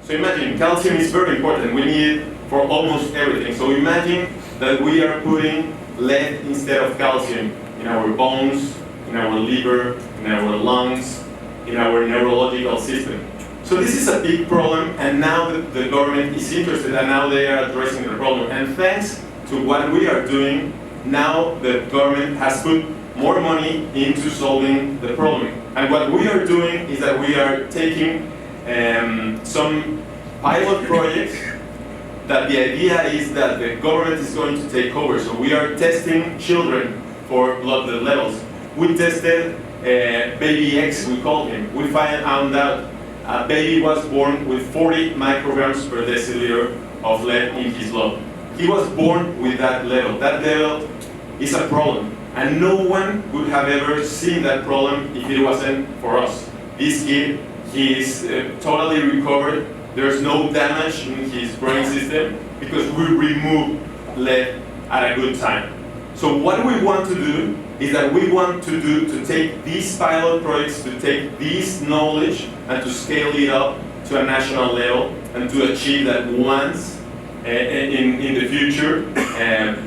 So imagine, calcium is very important. We need it for almost everything. So imagine that we are putting lead instead of calcium in our bones, in our liver, in our lungs, in our neurological system. So this is a big problem, and now the government is interested, and now they are addressing the problem. And thanks to what we are doing, now the government has put more money into solving the problem. And what we are doing is that we are taking some pilot projects that the idea is that the government is going to take over. So we are testing children for blood levels. We tested baby X, we call him. We found out a baby was born with 40 micrograms per deciliter of lead in his blood. He was born with that level. That level is a problem. And no one would have ever seen that problem if it wasn't for us. This kid, he is totally recovered. There's no damage in his brain system because we removed lead at a good time. So what we want to do is that we want to take these pilot projects, to take this knowledge and to scale it up to a national level and to achieve that once in the future,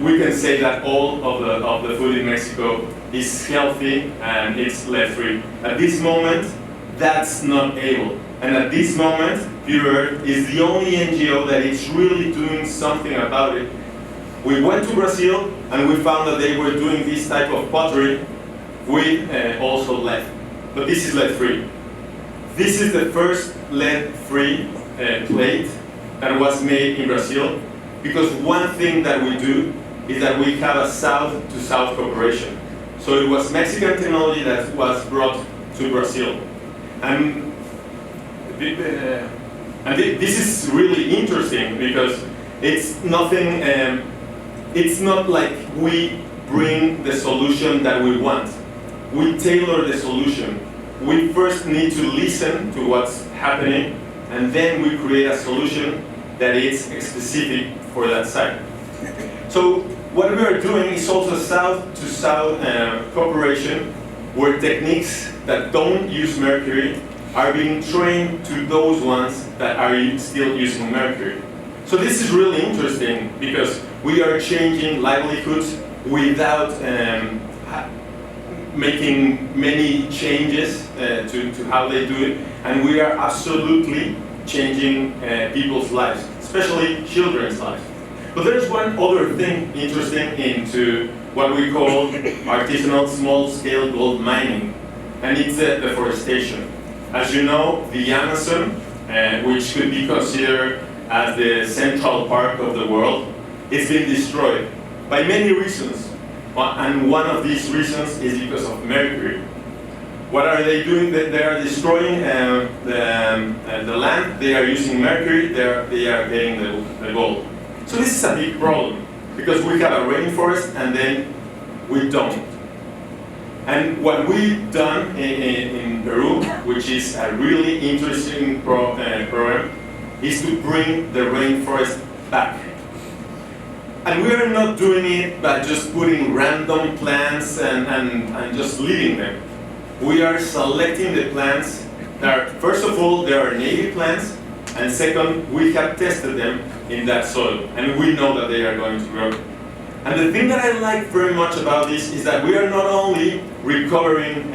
we can say that all of the food in Mexico is healthy and it's lead-free. At this moment, that's not able. And at this moment, Pure Earth is the only NGO that is really doing something about it. We went to Brazil and we found that they were doing this type of pottery with also lead. But this is lead-free. This is the first lead-free plate that was made in Brazil, because one thing that we do is that we have a south-to-south cooperation. So it was Mexican technology that was brought to Brazil. And this is really interesting because it's nothing, it's not like we bring the solution that we want. We tailor the solution. We first need to listen to what's happening, and then we create a solution that is specific for that site. So what we are doing is also south-to-south cooperation, where techniques that don't use mercury are being trained to those ones that are still using mercury. So this is really interesting because we are changing livelihoods without making many changes to how they do it, and we are absolutely changing people's lives, especially children's lives. But there's one other thing interesting into what we call artisanal small-scale gold mining, and it's deforestation. As you know, the Amazon, which could be considered as the central park of the world, it's been destroyed by many reasons. And one of these reasons is because of mercury. What are they doing? They are destroying the land, they are using mercury, they are getting the gold. So this is a big problem, because we have a rainforest and then we don't. And what we've done in Peru, which is a really interesting program, is to bring the rainforest back. And we are not doing it by just putting random plants and just leaving them. We are selecting the plants that are, first of all, they are native plants, and second, we have tested them in that soil, and we know that they are going to grow. And the thing that I like very much about this is that we are not only recovering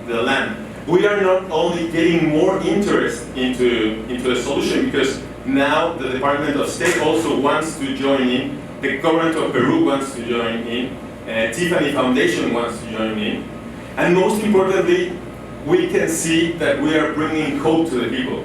the land, we are not only getting more interest into the solution, because now the Department of State also wants to join in, the government of Peru wants to join in, Tiffany Foundation wants to join in, and most importantly, we can see that we are bringing hope to the people.